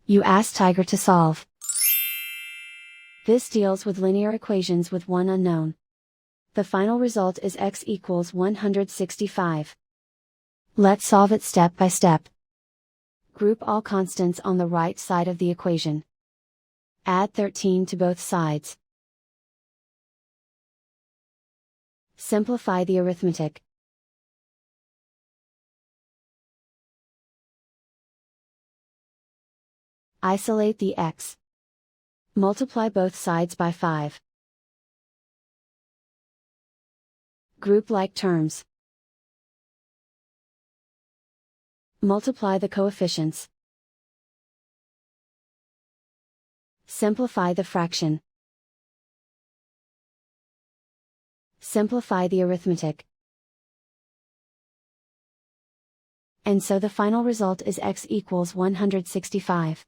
You ask Tiger to solve. This deals with linear equations with one unknown. The final result is x equals 165. Let's solve it step by step. Group all constants on the right side of the equation. Add 13 to both sides. Simplify the arithmetic. Isolate the x. Multiply both sides by 5. Group like terms. Multiply the coefficients. Simplify the fraction. Simplify the arithmetic. And so the final result is x equals 165.